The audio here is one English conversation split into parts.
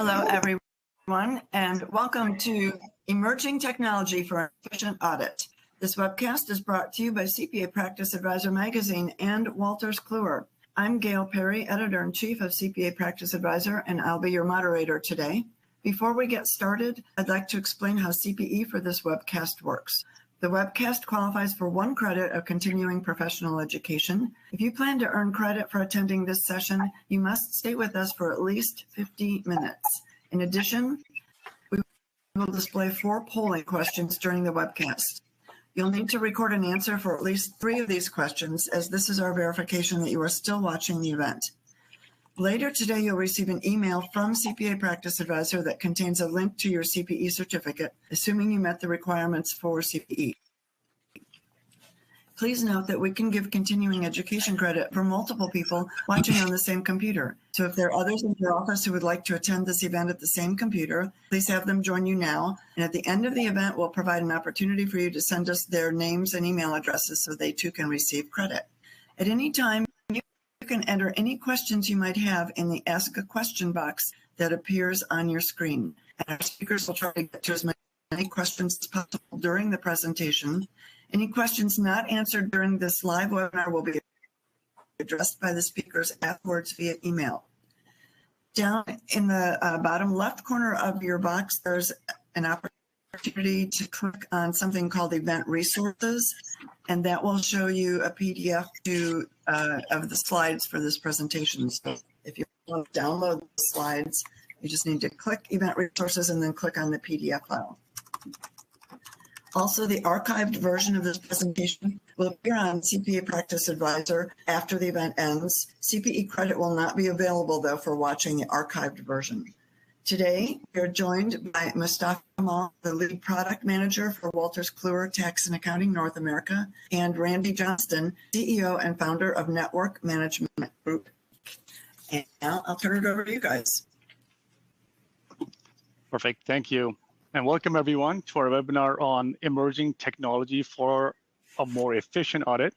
Hello, everyone, and welcome to Emerging Technology for an Efficient Audit. This webcast is brought to you by CPA Practice Advisor Magazine and Wolters Kluwer. I'm Gail Perry, Editor-in-Chief of CPA Practice Advisor, and I'll be your moderator today. Before we get started, I'd like to explain how CPE for this webcast works. The webcast qualifies for 1 credit of continuing professional education. If you plan to earn credit for attending this session, you must stay with us for at least 50 minutes. In addition, we will display 4 polling questions during the webcast. You'll need to record an answer for at least 3 of these questions, as this is our verification that you are still watching the event. Later today, you'll receive an email from CPA Practice Advisor that contains a link to your CPE certificate, assuming you met the requirements for CPE. Please note that we can give continuing education credit for multiple people watching on the same computer. So if there are others in your office who would like to attend this event at the same computer, please have them join you now. And at the end of the event, we'll provide an opportunity for you to send us their names and email addresses so they too can receive credit. At any time, you can enter any questions you might have in the Ask a Question box that appears on your screen. And our speakers will try to get to as many questions as possible during the presentation. Any questions not answered during this live webinar will be addressed by the speakers afterwards via email. Down in the bottom left corner of your box, there's an opportunity to click on something called Event Resources, and that will show you a PDF of the slides for this presentation. So if you want to download the slides, you just need to click Event Resources and then click on the PDF file. Also, the archived version of this presentation will appear on CPA Practice Advisor after the event ends. CPE credit will not be available, though, for watching the archived version. Today, we are joined by Mustafa Kamal, the lead product manager for Wolters Kluwer Tax and Accounting North America, and Randy Johnston, CEO and founder of Network Management Group. And now I'll turn it over to you guys. Perfect. Thank you. And welcome everyone to our webinar on emerging technology for a more efficient audit.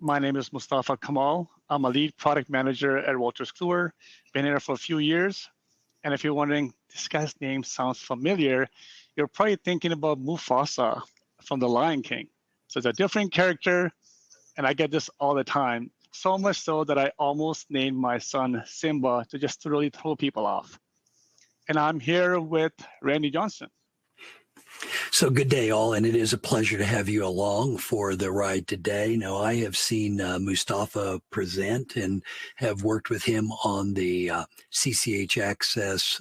My name is Mustafa Kamal. I'm a lead product manager at Wolters Kluwer. Been here for a few years. And if you're wondering, this guy's name sounds familiar, you're probably thinking about Mufasa from The Lion King. So it's a different character, and I get this all the time. So much so that I almost named my son Simba to just really throw people off. And I'm here with Randy Johnston. So good day, all, and it is a pleasure to have you along for the ride today. Now, I have seen Mustafa present and have worked with him on the CCH Access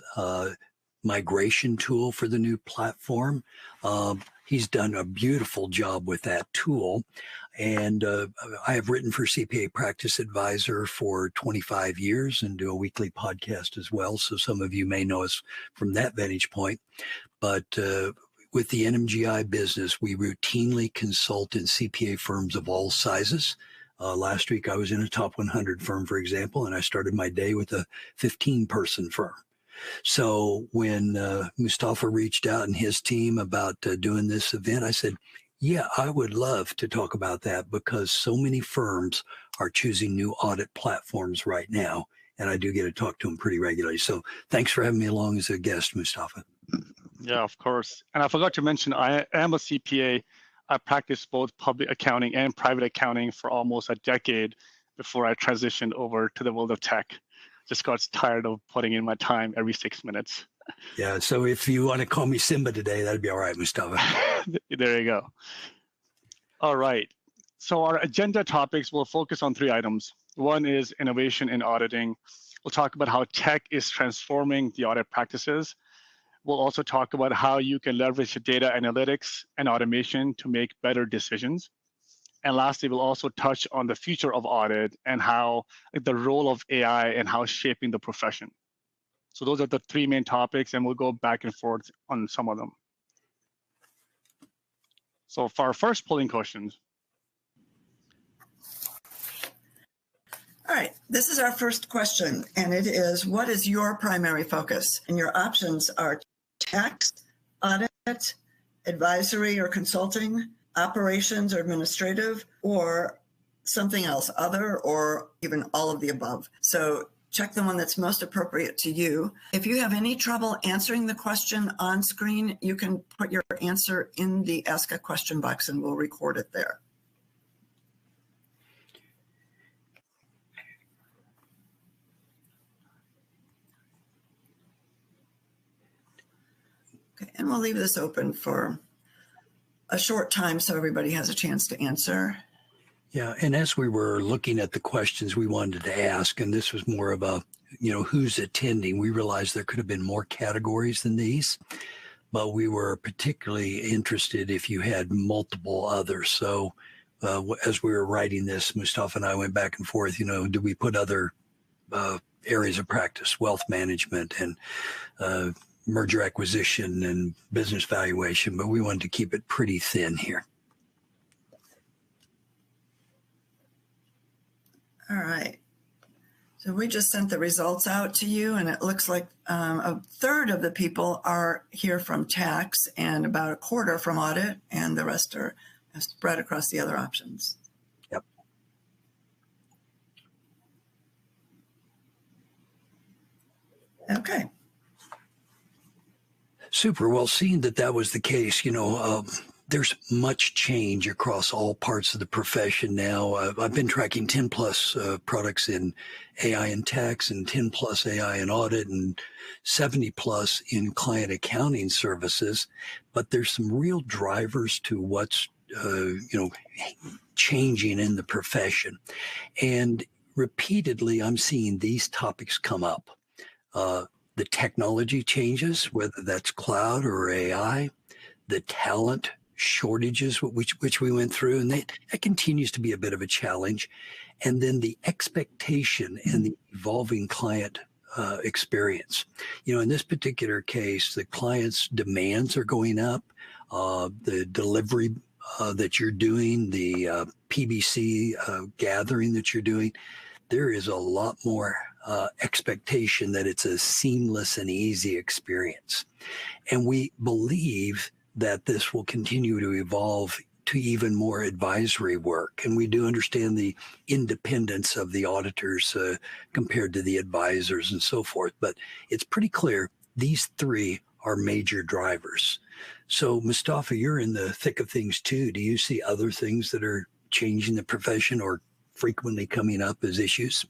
migration tool for the new platform. He's done a beautiful job with that tool. And I have written for CPA Practice Advisor for 25 years and do a weekly podcast as well. So some of you may know us from that vantage point. But with the NMGI business, we routinely consult in CPA firms of all sizes. Last week, I was in a top 100 firm, for example, and I started my day with a 15-person firm. So when Mustafa reached out and his team about doing this event, I said, yeah, I would love to talk about that because so many firms are choosing new audit platforms right now. And I do get to talk to them pretty regularly. So thanks for having me along as a guest, Mustafa. Yeah, of course. And I forgot to mention, I am a CPA. I practiced both public accounting and private accounting for almost a decade before I transitioned over to the world of tech. Just got tired of putting in my time every 6 minutes. Yeah, so if you want to call me Simba today, that'd be all right, Mustafa. There you go. All right. So our agenda topics will focus on 3 items. One is innovation in auditing. We'll talk about how tech is transforming the audit practices. We'll also talk about how you can leverage data analytics and automation to make better decisions. And lastly, we'll also touch on the future of audit and how the role of AI and how it's shaping the profession. So those are the 3 main topics, and we'll go back and forth on some of them. So for our first polling questions. All right, this is our first question, and it is, what is your primary focus? And your options are tax, audit, advisory or consulting, operations or administrative, or something else, other, or even all of the above. So check the one that's most appropriate to you. If you have any trouble answering the question on screen, you can put your answer in the Ask a Question box and we'll record it there. Okay, and we'll leave this open for a short time so everybody has a chance to answer. Yeah, and as we were looking at the questions we wanted to ask, and this was more of a, who's attending, we realized there could have been more categories than these, but we were particularly interested if you had multiple others. So as we were writing this, Mustafa and I went back and forth, do we put other areas of practice, wealth management and merger acquisition and business valuation, but we wanted to keep it pretty thin here. All right. So we just sent the results out to you, and it looks like a third of the people are here from tax and about a quarter from audit, and the rest are spread across the other options. Yep. Okay. Super. Well, seeing that was the case, there's much change across all parts of the profession now. I've been tracking 10 plus products in AI and tax and 10 plus AI and audit and 70 plus in client accounting services. But there's some real drivers to what's, changing in the profession. And repeatedly, I'm seeing these topics come up. The technology changes, whether that's cloud or AI, the talent shortages, which we went through, and that continues to be a bit of a challenge. And then the expectation and the evolving client experience. In this particular case, the client's demands are going up. The delivery that you're doing, the PBC gathering that you're doing, there is a lot more expectation that it's a seamless and easy experience. And we believe that this will continue to evolve to even more advisory work. And we do understand the independence of the auditors compared to the advisors and so forth. But it's pretty clear these three are major drivers. So Mustafa, you're in the thick of things too. Do you see other things that are changing the profession or frequently coming up as issues?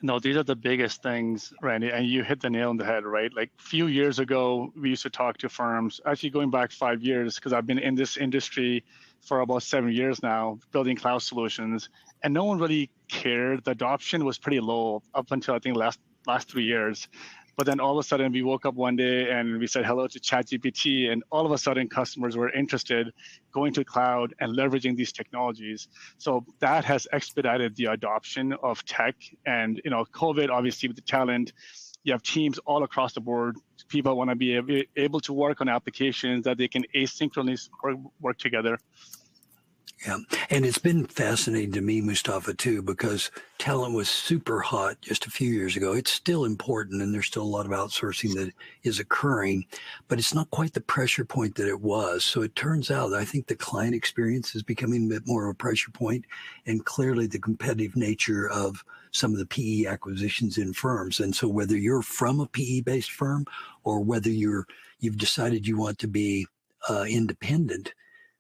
No, these are the biggest things, Randy, and you hit the nail on the head, right? Like a few years ago, we used to talk to firms, actually going back 5 years, because I've been in this industry for about 7 years now, building cloud solutions, and no one really cared. The adoption was pretty low up until I think last 3 years. But then all of a sudden we woke up one day and we said hello to ChatGPT, and all of a sudden customers were interested going to cloud and leveraging these technologies. So that has expedited the adoption of tech. And COVID, obviously with the talent, you have teams all across the board. People want to be able to work on applications that they can asynchronously work together. Yeah. And it's been fascinating to me, Mustafa, too, because talent was super hot just a few years ago. It's still important, and there's still a lot of outsourcing that is occurring, but it's not quite the pressure point that it was. So it turns out that I think the client experience is becoming a bit more of a pressure point, and clearly the competitive nature of some of the PE acquisitions in firms. And so whether you're from a PE-based firm or whether you've decided you want to be independent,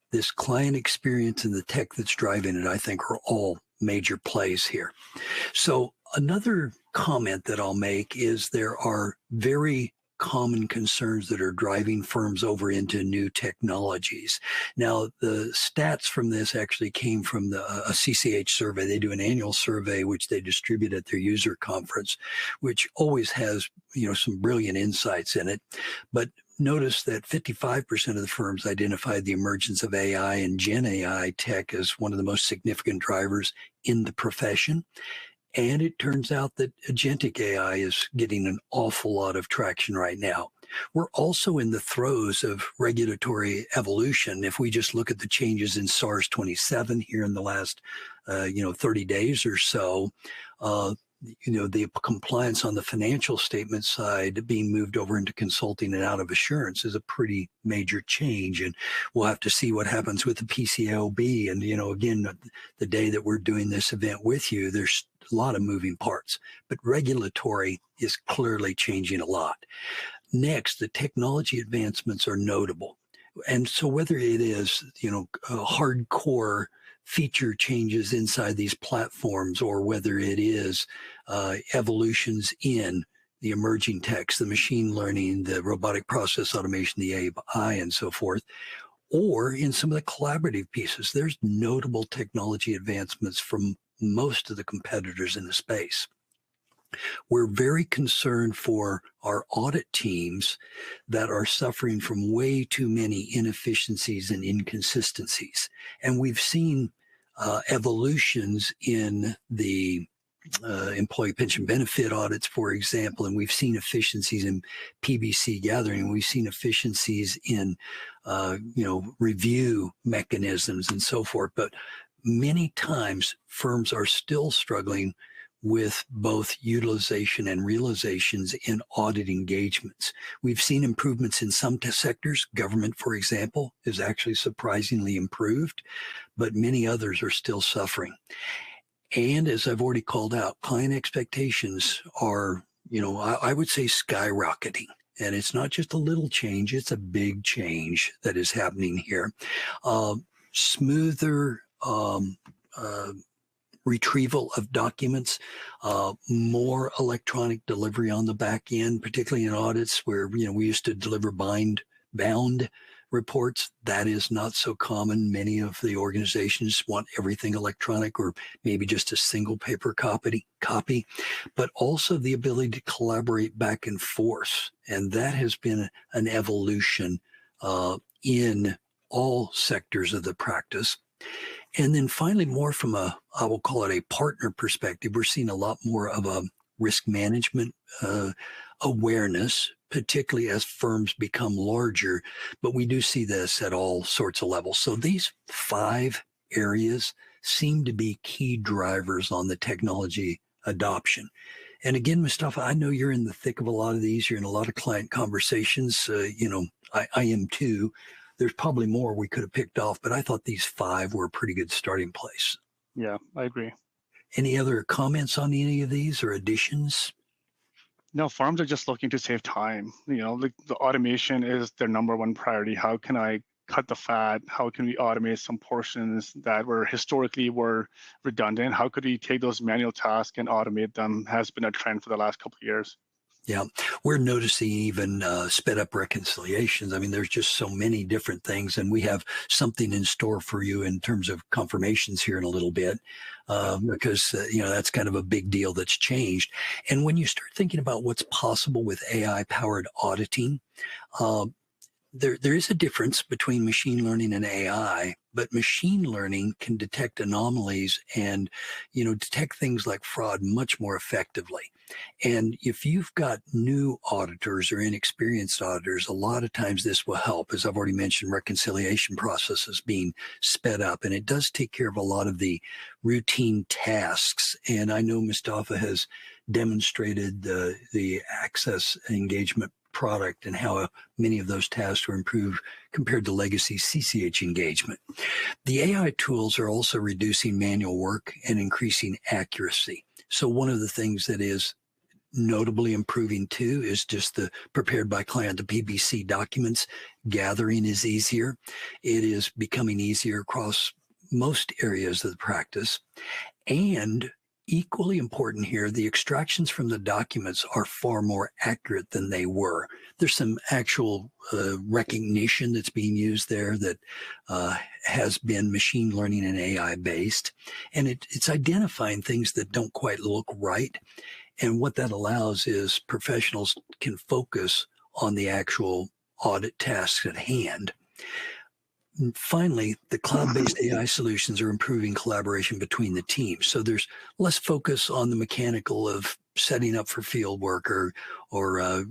this client experience and the tech that's driving it, I think, are all major plays here. So another comment that I'll make is there are very common concerns that are driving firms over into new technologies. Now, the stats from this actually came from a CCH survey. They do an annual survey, which they distribute at their user conference, which always has, some brilliant insights in it. But notice that 55% of the firms identified the emergence of AI and Gen AI tech as one of the most significant drivers in the profession. And it turns out that agentic AI is getting an awful lot of traction right now. We're also in the throes of regulatory evolution. If we just look at the changes in SARS-27 here in the last, 30 days or so, the compliance on the financial statement side being moved over into consulting and out of assurance is a pretty major change. And we'll have to see what happens with the PCAOB. And, again, the day that we're doing this event with you, there's lot of moving parts, but regulatory is clearly changing a lot. Next, the technology advancements are notable. And so whether it is, hardcore feature changes inside these platforms, or whether it is evolutions in the emerging techs, the machine learning, the robotic process automation, the AI, and so forth, or in some of the collaborative pieces, there's notable technology advancements from most of the competitors in the space. We're very concerned for our audit teams that are suffering from way too many inefficiencies and inconsistencies. And we've seen evolutions in the employee pension benefit audits, for example, and we've seen efficiencies in PBC gathering, and we've seen efficiencies in, review mechanisms and so forth. But many times firms are still struggling with both utilization and realizations in audit engagements. We've seen improvements in some sectors. Government, for example, is actually surprisingly improved, but many others are still suffering. And as I've already called out, client expectations are, I would say skyrocketing. And it's not just a little change, it's a big change that is happening here. Smoother retrieval of documents, more electronic delivery on the back end, particularly in audits where, we used to deliver bound reports. That is not so common. Many of the organizations want everything electronic, or maybe just a single paper copy, but also the ability to collaborate back and forth. And that has been an evolution in all sectors of the practice. And then finally, more from I will call it a partner perspective, we're seeing a lot more of a risk management awareness, particularly as firms become larger. But we do see this at all sorts of levels. So these 5 areas seem to be key drivers on the technology adoption. And again, Mustafa, I know you're in the thick of a lot of these. You're in a lot of client conversations. I am too. There's probably more we could have picked off, but I thought these 5 were a pretty good starting place. Yeah, I agree. Any other comments on any of these or additions? No, firms are just looking to save time. The automation is their number one priority. How can I cut the fat? How can we automate some portions that historically were redundant? How could we take those manual tasks and automate them? Has been a trend for the last couple of years. Yeah, we're noticing even sped up reconciliations. I mean, there's just so many different things, and we have something in store for you in terms of confirmations here in a little bit, because that's kind of a big deal that's changed. And when you start thinking about what's possible with AI-powered auditing, there is a difference between machine learning and AI, but machine learning can detect anomalies and, detect things like fraud much more effectively. And if you've got new auditors or inexperienced auditors, a lot of times this will help. As I've already mentioned, reconciliation processes being sped up, and it does take care of a lot of the routine tasks. And I know Mustafa has demonstrated the access engagement product and how many of those tasks were improved compared to legacy CCH engagement. The AI tools are also reducing manual work and increasing accuracy. So one of the things that is notably improving too is just the prepared by client, the PBC documents gathering is easier. It is becoming easier across most areas of the practice. And equally important here, the extractions from the documents are far more accurate than they were. There's some actual recognition that's being used there that has been machine learning and AI based. And it's identifying things that don't quite look right. And what that allows is professionals can focus on the actual audit tasks at hand. And finally, the cloud-based AI solutions are improving collaboration between the teams. So there's less focus on the mechanical of setting up for field work or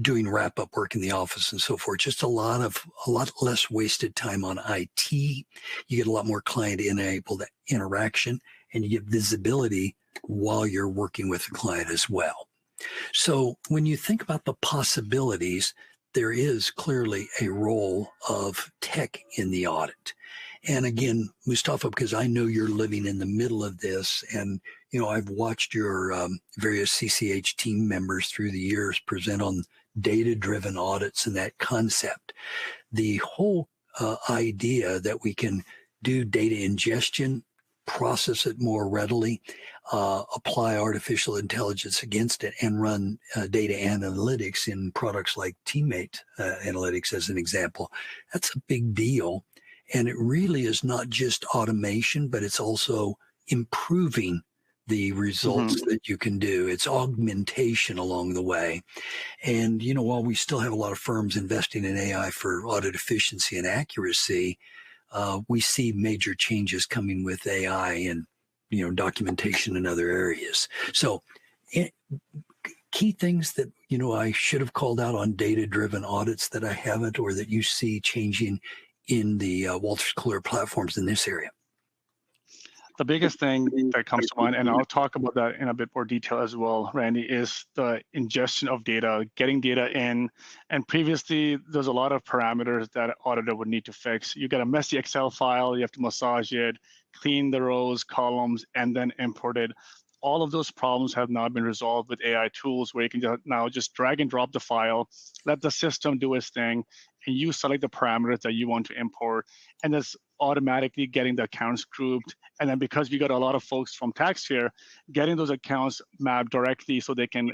doing wrap-up work in the office and so forth. Just a lot less wasted time on IT. You get a lot more client-enabled interaction, and you get visibility while you're working with the client as well. So when you think about the possibilities, there is clearly a role of tech in the audit. And again, Mustafa, because I know you're living in the middle of this and I've watched your various CCH team members through the years present on data-driven audits and that concept. The whole idea that we can do data ingestion, process it more readily, apply artificial intelligence against it, and run data analytics in products like Teammate Analytics, as an example. That's a big deal. And it really is not just automation, but it's also improving the results that you can do. It's augmentation along the way. And, while we still have a lot of firms investing in AI for audit efficiency and accuracy, we see major changes coming with AI and, documentation in other areas. So key things that, I should have called out on data-driven audits that I haven't, or that you see changing in the Wolters Kluwer platforms in this area. The biggest thing that comes to mind, and I'll talk about that in a bit more detail as well, Randy, is the ingestion of data, getting data in. And previously, there's a lot of parameters that an auditor would need to fix. You get a messy Excel file, you have to massage it, clean the rows, columns, and then import it. All of those problems have now been resolved with AI tools where you can now just drag and drop the file, let the system do its thing, and you select the parameters that you want to import, and it's automatically getting the accounts grouped. And then because we got a lot of folks from tax here, getting those accounts mapped directly so they can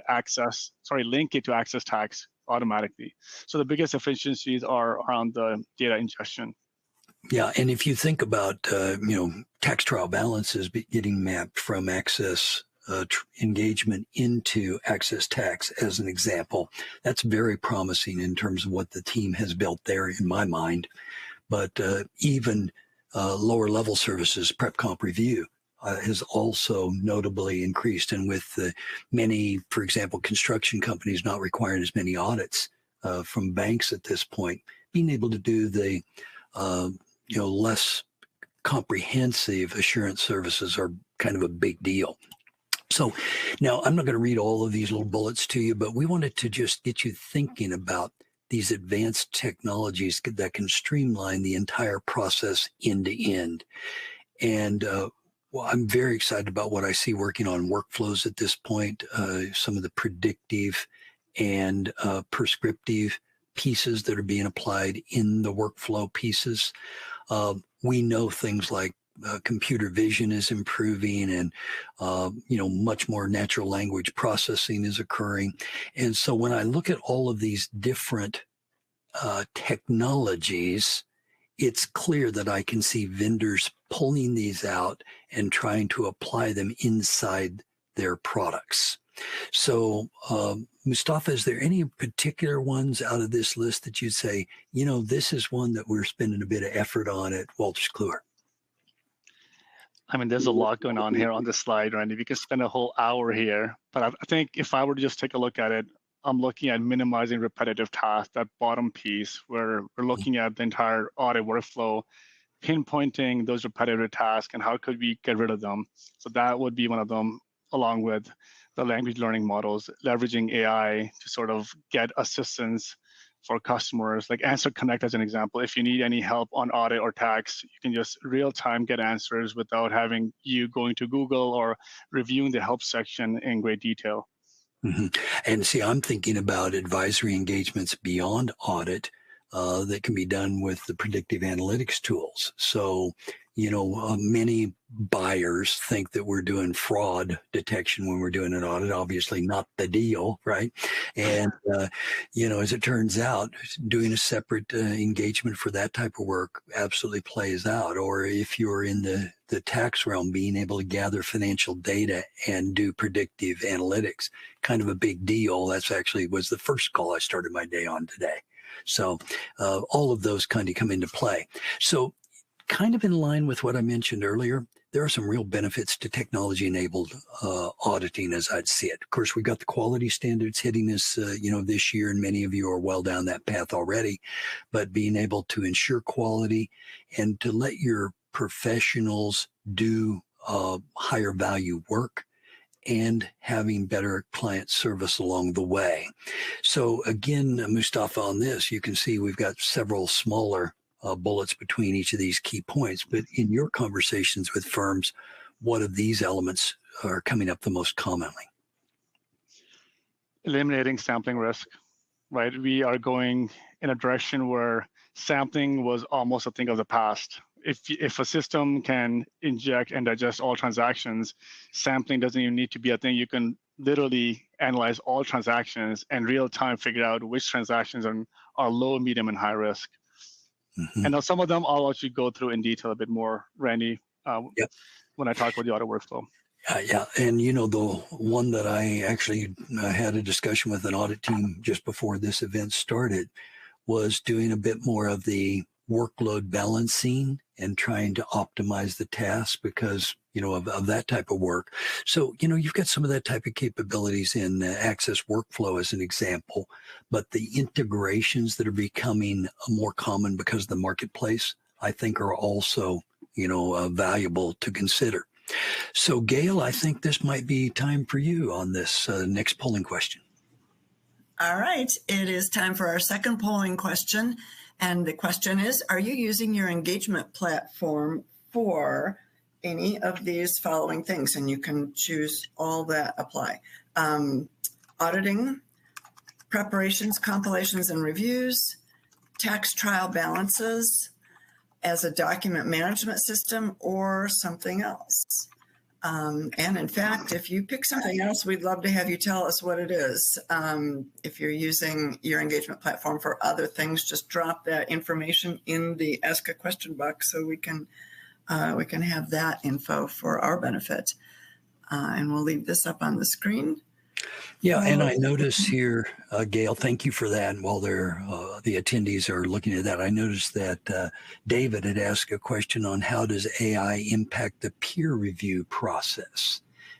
link it to access tax automatically. So the biggest efficiencies are around the data ingestion. Yeah, and if you think about, tax trial balances getting mapped from access engagement into access tax as an example, that's very promising in terms of what the team has built there in my mind. But even lower level services, prep comp review, has also notably increased. And with many, for example, construction companies not requiring as many audits from banks at this point, being able to do the less comprehensive assurance services are kind of a big deal. So now I'm not going to read all of these little bullets to you, but we wanted to just get you thinking about these advanced technologies that can streamline the entire process end to end. And I'm very excited about what I see working on workflows at this point, some of the predictive and prescriptive pieces that are being applied in the workflow pieces. We know things like computer vision is improving, and much more natural language processing is occurring. And so when I look at all of these different technologies, it's clear that I can see vendors pulling these out and trying to apply them inside their products. So, Mustafa, is there any particular ones out of this list that you'd say, this is one that we're spending a bit of effort on at Wolters Kluwer? I mean, there's a lot going on here on this slide, Randy. We could spend a whole hour here. But I think if I were to just take a look at it, I'm looking at minimizing repetitive tasks, that bottom piece where we're looking at the entire audit workflow, pinpointing those repetitive tasks and how could we get rid of them. So that would be one of them, along with the language learning models, leveraging AI to sort of get assistance for customers, like Answer Connect as an example. If you need any help on audit or tax, you can just real time get answers without having you going to Google or reviewing the help section in great detail. Mm-hmm. And see, I'm thinking about advisory engagements beyond audit that can be done with the predictive analytics tools. So, many buyers think that we're doing fraud detection when we're doing an audit, obviously not the deal, right? And, as it turns out, doing a separate engagement for that type of work absolutely plays out. Or if you're in the tax realm, being able to gather financial data and do predictive analytics, kind of a big deal. That's actually was the first call I started my day on today. So all of those kind of come into play. So kind of in line with what I mentioned earlier, there are some real benefits to technology-enabled auditing as I'd see it. Of course, we've got the quality standards hitting us, this year, and many of you are well down that path already. But being able to ensure quality and to let your professionals do higher value work and having better client service along the way. So again, Mustafa, on this, you can see we've got several smaller bullets between each of these key points. But in your conversations with firms, what of these elements are coming up the most commonly? Eliminating sampling risk, right? We are going in a direction where sampling was almost a thing of the past. If a system can inject and digest all transactions, sampling doesn't even need to be a thing. You can literally analyze all transactions and real time figure out which transactions are low, medium, and high risk. Mm-hmm. And now some of them I'll actually go through in detail a bit more, Randy, Yep. when I talk about the audit workflow. Yeah. And, the one that I actually had a discussion with an audit team just before this event started was doing a bit more of the workload balancing and trying to optimize the task because, of that type of work. So, you've got some of that type of capabilities in Access Workflow as an example, but the integrations that are becoming more common because of the marketplace, I think are also, valuable to consider. So, Gail, I think this might be time for you on this next polling question. All right. It is time for our second polling question. And the question is, are you using your engagement platform for any of these following things? And you can choose all that apply. Auditing, preparations, compilations, and reviews, tax trial balances, as a document management system, or something else. And in fact, if you pick something else, we'd love to have you tell us what it is. If you're using your engagement platform for other things, just drop that information in the Ask a Question box so we can have that info for our benefit. And we'll leave this up on the screen. Yeah, and I notice here, Gail, thank you for that. And while the attendees are looking at that, I noticed that David had asked a question on how does AI impact the peer review process?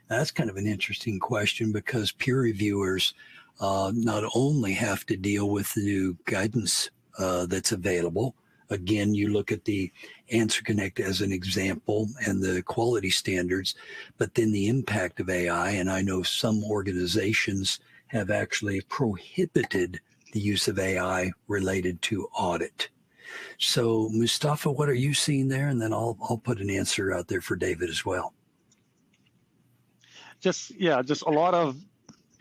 Now, that's kind of an interesting question because peer reviewers not only have to deal with the new guidance that's available. Again, you look at the Answer Connect as an example and the quality standards, but then the impact of AI. And I know some organizations have actually prohibited the use of AI related to audit. So, Mustafa, what are you seeing there? And then I'll put an answer out there for David as well. Just a lot of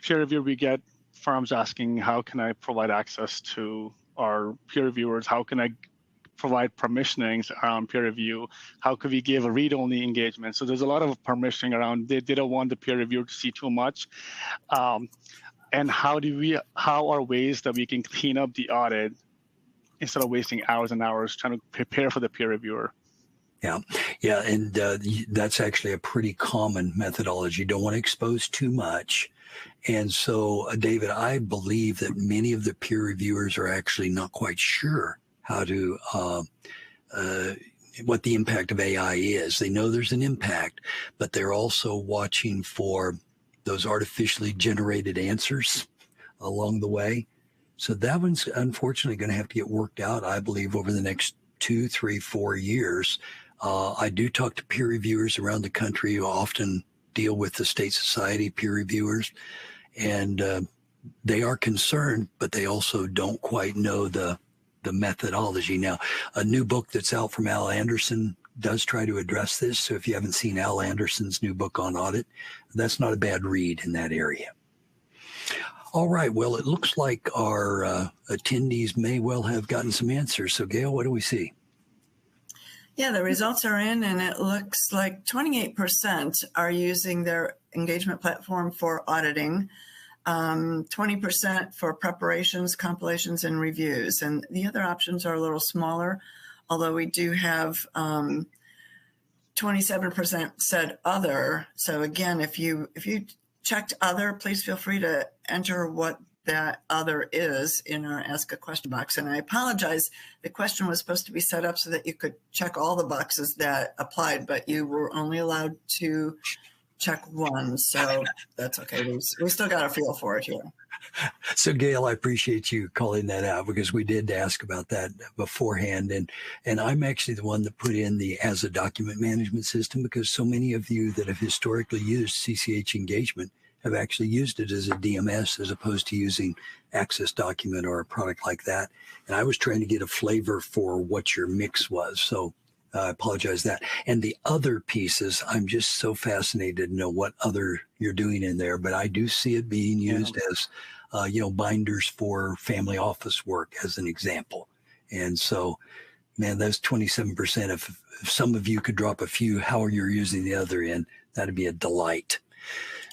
peer review. We get firms asking, how can I provide access to our peer reviewers? How can I provide permissionings around peer review? How could we give a read-only engagement? So there's a lot of permissioning around. They don't want the peer reviewer to see too much. And how are ways that we can clean up the audit instead of wasting hours and hours trying to prepare for the peer reviewer? Yeah, and that's actually a pretty common methodology. You don't want to expose too much. And so, David, I believe that many of the peer reviewers are actually not quite sure how to, what the impact of AI is. They know there's an impact, but they're also watching for those artificially generated answers along the way. So that one's unfortunately going to have to get worked out, I believe, over the next 2, 3, 4 years. I do talk to peer reviewers around the country who often deal with the state society peer reviewers, and they are concerned, but they also don't quite know the methodology. Now, a new book that's out from Al Anderson does try to address this. So if you haven't seen Al Anderson's new book on audit, that's not a bad read in that area. All right. Well, it looks like our attendees may well have gotten some answers. So, Gail, what do we see? Yeah, the results are in, and it looks like 28% are using their engagement platform for auditing, 20% for preparations, compilations, and reviews. And the other options are a little smaller, although we do have 27% said other. So again, if you checked other, please feel free to enter what that other is in our Ask a Question box. And I apologize, the question was supposed to be set up so that you could check all the boxes that applied, but you were only allowed to check one. So that's okay. We still got a feel for it here. So, Gail, I appreciate you calling that out because we did ask about that beforehand. And I'm actually the one that put in the as a document management system because so many of you that have historically used CCH engagement have actually used it as a DMS as opposed to using Access Document or a product like that. And I was trying to get a flavor for what your mix was. So I apologize that. And the other pieces, I'm just so fascinated to know what other you're doing in there, but I do see it being used as, binders for family office work as an example. And so, man, those 27%, if some of you could drop a few, how you're using the other end, that'd be a delight.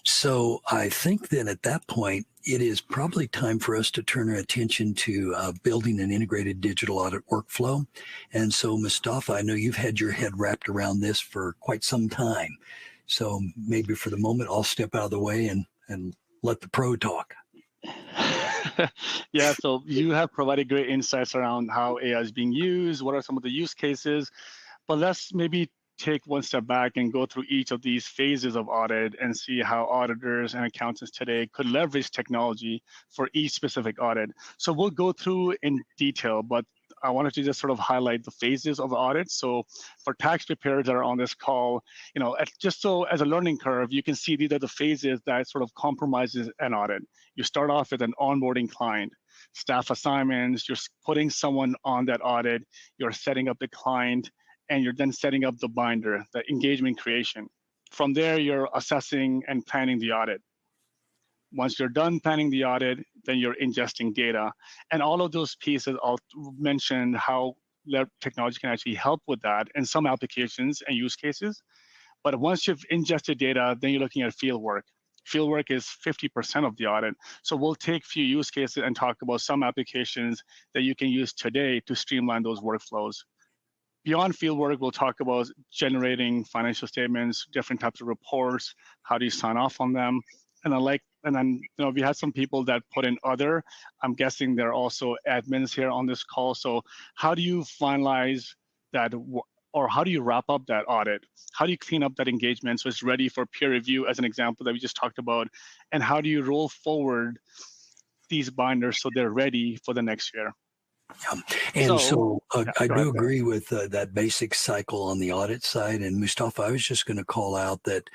So I think then at that point, it is probably time for us to turn our attention to building an integrated digital audit workflow. And so, Mustafa, I know you've had your head wrapped around this for quite some time. So maybe for the moment, I'll step out of the way and let the pro talk. Yeah, so you have provided great insights around how AI is being used, what are some of the use cases, but let's maybe take one step back and go through each of these phases of audit and see how auditors and accountants today could leverage technology for each specific audit. So we'll go through in detail, but I wanted to just sort of highlight the phases of the audit. So for tax preparers that are on this call, just so as a learning curve, you can see these are the phases that sort of compromises an audit. You start off with an onboarding client, staff assignments, you're putting someone on that audit, you're setting up the client, and you're then setting up the binder, the engagement creation. From there, you're assessing and planning the audit. Once you're done planning the audit, then you're ingesting data. And all of those pieces, I'll mention how technology can actually help with that in some applications and use cases. But once you've ingested data, then you're looking at field work. Field work is 50% of the audit. So we'll take a few use cases and talk about some applications that you can use today to streamline those workflows. Beyond fieldwork, we'll talk about generating financial statements, different types of reports, how do you sign off on them, and then we had some people that put in other. I'm guessing there are also admins here on this call. So how do you finalize that, or how do you wrap up that audit? How do you clean up that engagement so it's ready for peer review, as an example that we just talked about, and how do you roll forward these binders so they're ready for the next year? Yeah. And so I do agree with that basic cycle on the audit side. And Mustafa, I was just going to call out that,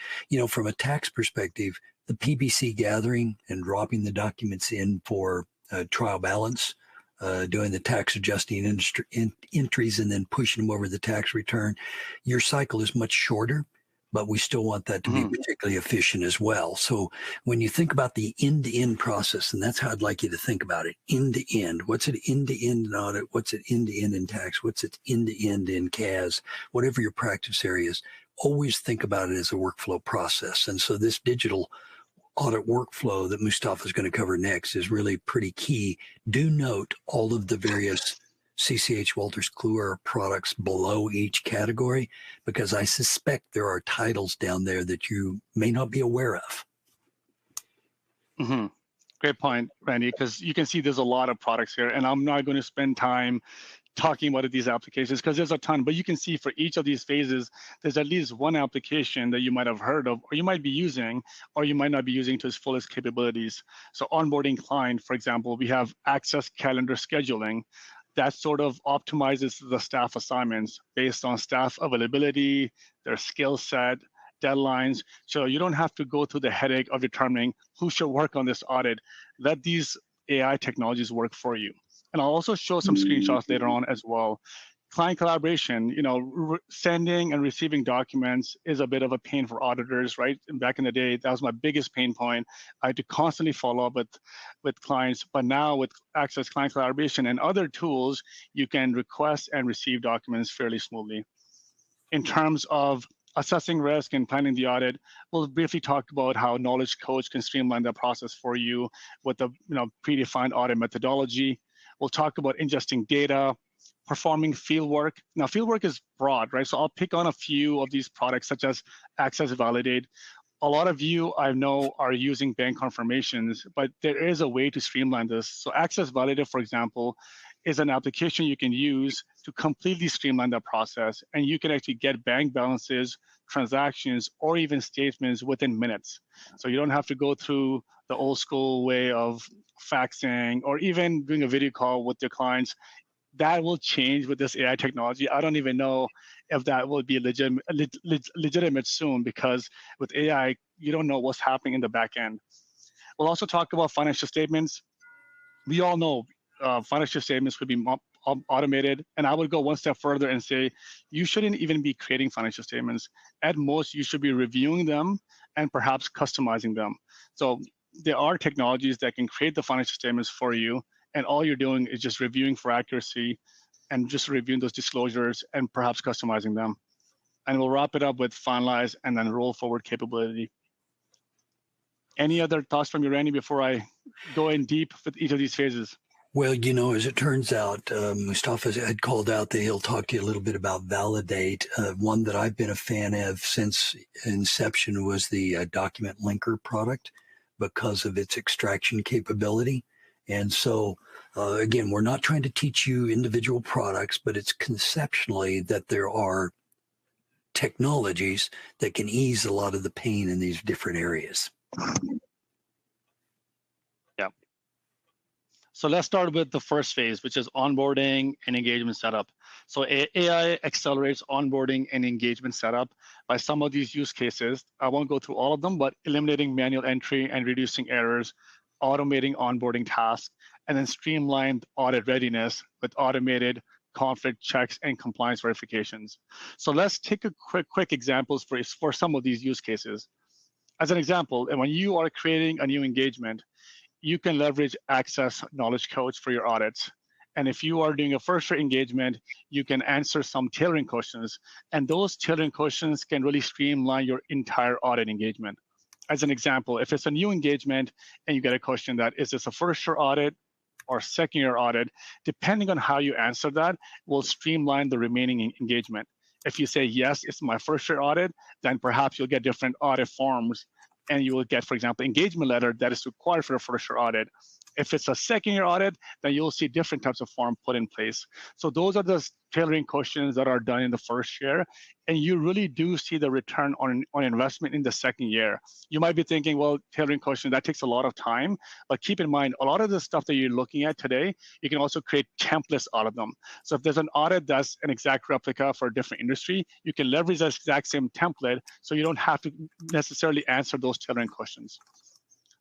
from a tax perspective, the PBC gathering and dropping the documents in for trial balance, doing the tax adjusting entries and then pushing them over the tax return, your cycle is much shorter, but we still want that to be particularly efficient as well. So when you think about the end-to-end process, and that's how I'd like you to think about it, end-to-end, what's it end-to-end in audit? What's it end-to-end in tax? What's it end-to-end in CAS? Whatever your practice area is, always think about it as a workflow process. And so this digital audit workflow that Mustafa is going to cover next is really pretty key. Do note all of the various CCH Wolters Kluwer products below each category, because I suspect there are titles down there that you may not be aware of. Great point, Randy, because you can see there's a lot of products here, and I'm not going to spend time talking about these applications because there's a ton, but you can see for each of these phases, there's at least one application that you might have heard of, or you might be using, or you might not be using to its fullest capabilities. So onboarding client, for example, we have access calendar scheduling. That sort of optimizes the staff assignments based on staff availability, their skill set, deadlines. So you don't have to go through the headache of determining who should work on this audit. Let these AI technologies work for you. And I'll also show some screenshots later on as well. Client collaboration, sending and receiving documents is a bit of a pain for auditors, right? And back in the day, that was my biggest pain point. I had to constantly follow up with clients, but now with Access Client Collaboration and other tools, you can request and receive documents fairly smoothly. In terms of assessing risk and planning the audit, we'll briefly talk about how Knowledge Coach can streamline the process for you with the predefined audit methodology. We'll talk about ingesting data, performing fieldwork. Now, fieldwork is broad, right? So I'll pick on a few of these products, such as Access Validate. A lot of you, I know, are using bank confirmations, but there is a way to streamline this. So Access Validate, for example, is an application you can use to completely streamline that process. And you can actually get bank balances, transactions, or even statements within minutes. So you don't have to go through the old school way of faxing or even doing a video call with your clients. That will change with this AI technology. I don't even know if that will be legitimate soon, because with AI, you don't know what's happening in the back end. We'll also talk about financial statements. We all know financial statements could be automated. And I would go one step further and say, you shouldn't even be creating financial statements. At most, you should be reviewing them and perhaps customizing them. So there are technologies that can create the financial statements for you. And all you're doing is just reviewing for accuracy and just reviewing those disclosures and perhaps customizing them. And we'll wrap it up with finalize and then roll forward capability. Any other thoughts from you, Randy, before I go in deep with each of these phases? Well, as it turns out, Mustafa had called out that he'll talk to you a little bit about Validate. One that I've been a fan of since inception was the document linker product because of its extraction capability. And so, again, we're not trying to teach you individual products, but it's conceptually that there are technologies that can ease a lot of the pain in these different areas. Yeah. So let's start with the first phase, which is onboarding and engagement setup. So AI accelerates onboarding and engagement setup by some of these use cases. I won't go through all of them, but eliminating manual entry and reducing errors, automating onboarding tasks, and then streamlined audit readiness with automated conflict checks and compliance verifications. So let's take a quick examples for some of these use cases. As an example, and when you are creating a new engagement, you can leverage Access Knowledge Codes for your audits. And if you are doing a first-year engagement, you can answer some tailoring questions. And those tailoring questions can really streamline your entire audit engagement. As an example, if it's a new engagement and you get a question that, is this a first-year audit or second-year audit, depending on how you answer that, will streamline the remaining engagement. If you say, yes, it's my first-year audit, then perhaps you'll get different audit forms and you will get, for example, engagement letter that is required for a first-year audit. If it's a second-year audit, then you'll see different types of form put in place. So those are the tailoring questions that are done in the first year, and you really do see the return on investment in the second year. You might be thinking, well, tailoring question, that takes a lot of time, but keep in mind, a lot of the stuff that you're looking at today, you can also create templates out of them. So if there's an audit that's an exact replica for a different industry, you can leverage that exact same template so you don't have to necessarily answer those tailoring questions.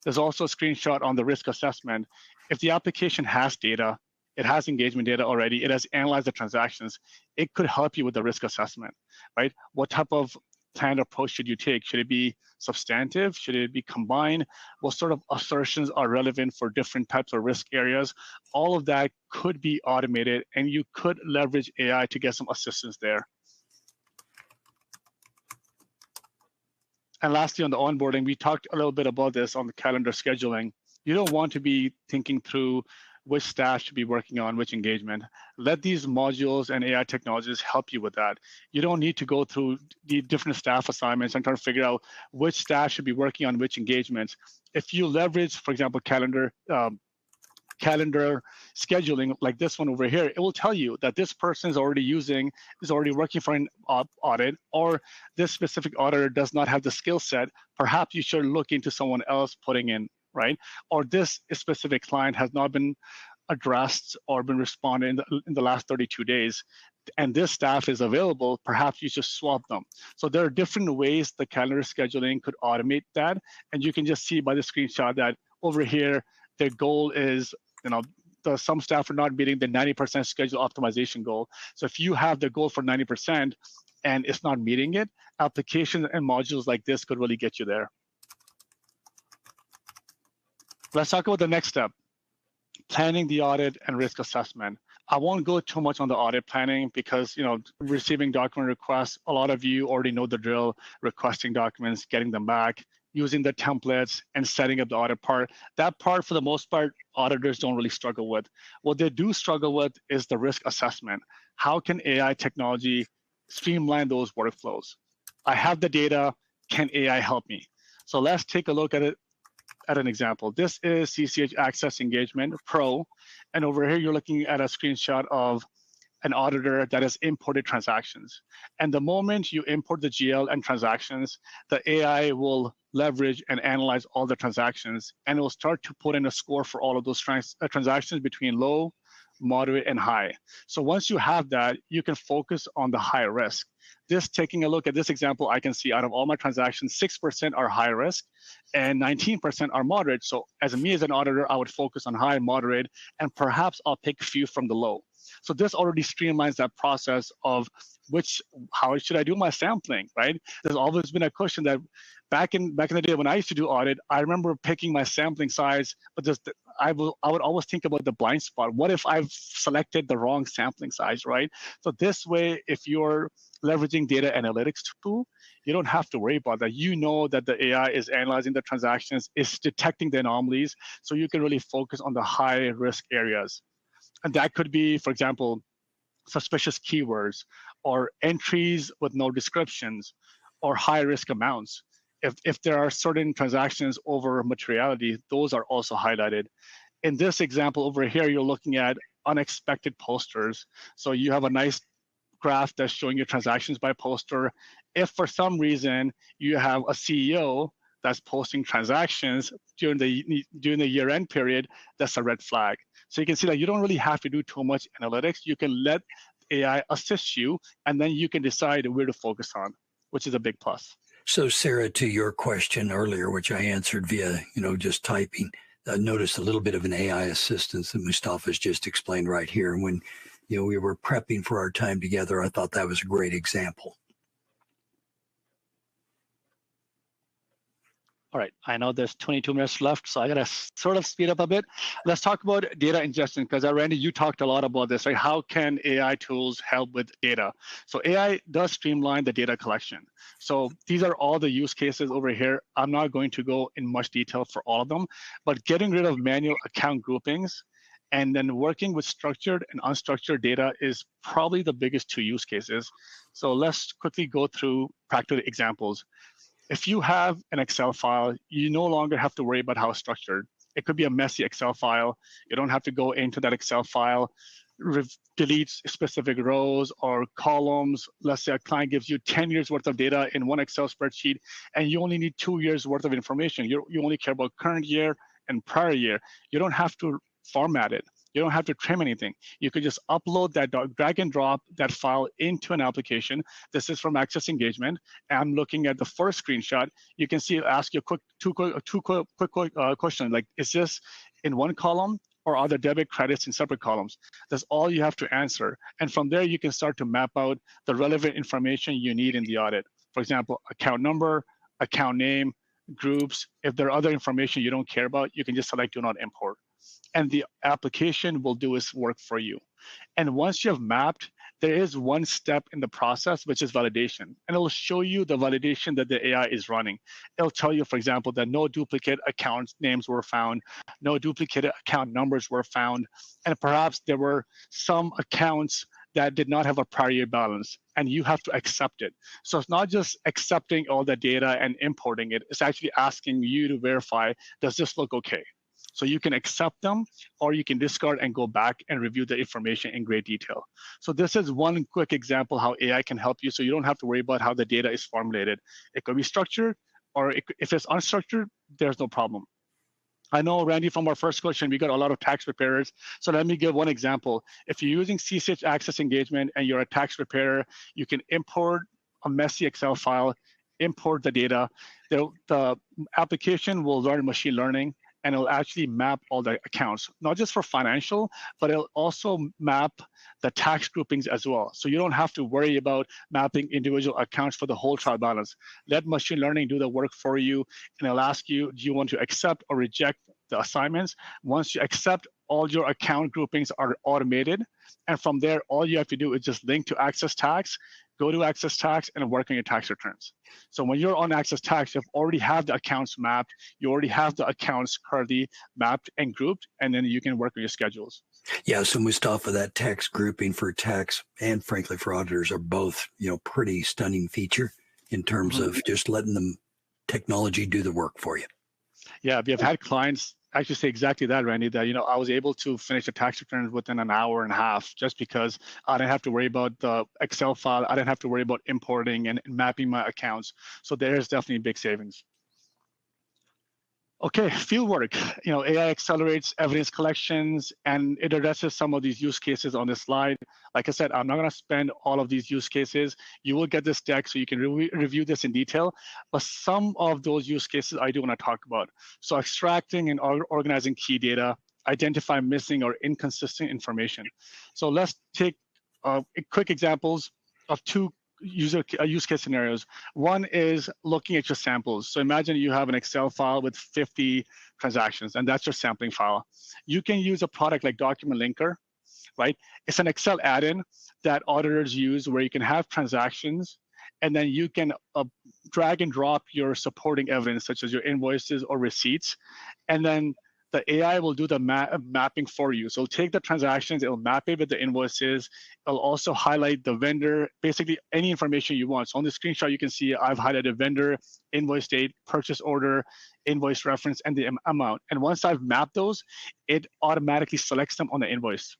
There's also a screenshot on the risk assessment. If the application has data, it has engagement data already, it has analyzed the transactions, it could help you with the risk assessment, right? What type of planned approach should you take? Should it be substantive? Should it be combined? What sort of assertions are relevant for different types of risk areas? All of that could be automated, and you could leverage AI to get some assistance there. And lastly, on the onboarding, we talked a little bit about this on the calendar scheduling. You don't want to be thinking through which staff should be working on which engagement. Let these modules and AI technologies help you with that. You don't need to go through the different staff assignments and try to figure out which staff should be working on which engagements. If you leverage, for example, calendar scheduling like this one over here, it will tell you that this person is already working for an audit, or this specific auditor does not have the skill set. Perhaps you should look into someone else putting in, right? Or this specific client has not been addressed or been responded in the last 32 days, and this staff is available, perhaps you just swap them. So there are different ways the calendar scheduling could automate that, and you can just see by the screenshot that over here, their goal is, some staff are not meeting the 90% schedule optimization goal. So if you have the goal for 90% and it's not meeting it, applications and modules like this could really get you there. Let's talk about the next step, planning the audit and risk assessment. I won't go too much on the audit planning because, receiving document requests, a lot of you already know the drill, requesting documents, getting them back, using the templates and setting up the audit part. That part, for the most part, auditors don't really struggle with. What they do struggle with is the risk assessment. How can AI technology streamline those workflows? I have the data, can AI help me? So let's take a look at it at an example. This is CCH Access Engagement Pro, and over here you're looking at a screenshot of an auditor that has imported transactions. And the moment you import the GL and transactions, the AI will leverage and analyze all the transactions, and it will start to put in a score for all of those transactions between low, moderate, and high. So once you have that, you can focus on the high risk. Just taking a look at this example, I can see out of all my transactions, 6% are high risk and 19% are moderate. So as an auditor, I would focus on high, moderate, and perhaps I'll pick a few from the low. So this already streamlines that process of how should I do my sampling, right? There's always been a question that back in the day when I used to do audit, I remember picking my sampling size, but I would always think about the blind spot. What if I've selected the wrong sampling size, right? So this way, if you're leveraging data analytics tool, you don't have to worry about that. You know that the AI is analyzing the transactions, is detecting the anomalies, so you can really focus on the high risk areas. And that could be, for example, suspicious keywords or entries with no descriptions or high risk amounts. If there are certain transactions over materiality, those are also highlighted. In this example over here, you're looking at unexpected posters. So you have a nice graph that's showing your transactions by poster. If for some reason you have a CEO that's posting transactions during the year-end period, that's a red flag. So you can see that you don't really have to do too much analytics. You can let AI assist you, and then you can decide where to focus on, which is a big plus. So Sarah, to your question earlier, which I answered via, just typing, noticed a little bit of an AI assistance that Mustafa's just explained right here. And when, we were prepping for our time together, I thought that was a great example. All right, I know there's 22 minutes left, so I gotta sort of speed up a bit. Let's talk about data ingestion, because Randy, you talked a lot about this, right? How can AI tools help with data? So AI does streamline the data collection. So these are all the use cases over here. I'm not going to go in much detail for all of them, but getting rid of manual account groupings and then working with structured and unstructured data is probably the biggest two use cases. So let's quickly go through practical examples. If you have an Excel file, you no longer have to worry about how it's structured. It could be a messy Excel file. You don't have to go into that Excel file, delete specific rows or columns. Let's say a client gives you 10 years worth of data in one Excel spreadsheet, and you only need 2 years worth of information. You only care about current year and prior year. You don't have to format it. You don't have to trim anything. You could just upload that, drag and drop that file into an application. This is from Access Engagement. I'm looking at the first screenshot. You can see, ask you two quick questions, like, is this in one column or are the debit credits in separate columns? That's all you have to answer. And from there, you can start to map out the relevant information you need in the audit. For example, account number, account name, groups. If there are other information you don't care about, you can just select do not import. And the application will do its work for you. And once you have mapped, there is one step in the process, which is validation. And it will show you the validation that the AI is running. It'll tell you, for example, that no duplicate account names were found, no duplicate account numbers were found, and perhaps there were some accounts that did not have a prior year balance, and you have to accept it. So it's not just accepting all the data and importing it, it's actually asking you to verify, does this look okay? So you can accept them, or you can discard and go back and review the information in great detail. So this is one quick example how AI can help you, so you don't have to worry about how the data is formulated. It could be structured, or if it's unstructured, there's no problem. I know, Randy, from our first question, we got a lot of tax preparers. So let me give one example. If you're using CCH Access Engagement and you're a tax preparer, you can import a messy Excel file, import the data. The application will learn machine learning, and it'll actually map all the accounts, not just for financial, but it'll also map the tax groupings as well. So you don't have to worry about mapping individual accounts for the whole trial balance. Let machine learning do the work for you, and it'll ask you, do you want to accept or reject the assignments? Once you accept, all your account groupings are automated. And from there, all you have to do is just link to Access Tax, go to Access Tax, and work on your tax returns. So when you're on Access Tax, you already have the accounts mapped, you already have the accounts currently mapped and grouped, and then you can work on your schedules. Yeah, so Mustafa, that tax grouping for tax and frankly for auditors are both, pretty stunning feature in terms of just letting them technology do the work for you. Yeah, we have had clients actually say exactly that, Randy, that, I was able to finish the tax returns within an hour and a half just because I didn't have to worry about the Excel file. I didn't have to worry about importing and mapping my accounts. So there's definitely big savings. Okay, fieldwork. AI accelerates evidence collections, and it addresses some of these use cases on this slide. Like I said, I'm not going to spend all of these use cases. You will get this deck so you can review this in detail. But some of those use cases I do want to talk about. So extracting and organizing key data, identify missing or inconsistent information. So let's take quick examples of two use case scenarios. One is looking at your samples. So imagine you have an Excel file with 50 transactions, and that's your sampling file. You can use a product like Document Linker, right? It's an Excel add-in that auditors use where you can have transactions, and then you can drag and drop your supporting evidence, such as your invoices or receipts, and then the AI will do the mapping for you. So it'll take the transactions, it'll map it with the invoices. It'll also highlight the vendor, basically any information you want. So on the screenshot, you can see I've highlighted vendor, invoice date, purchase order, invoice reference, and the amount. And once I've mapped those, it automatically selects them on the invoice.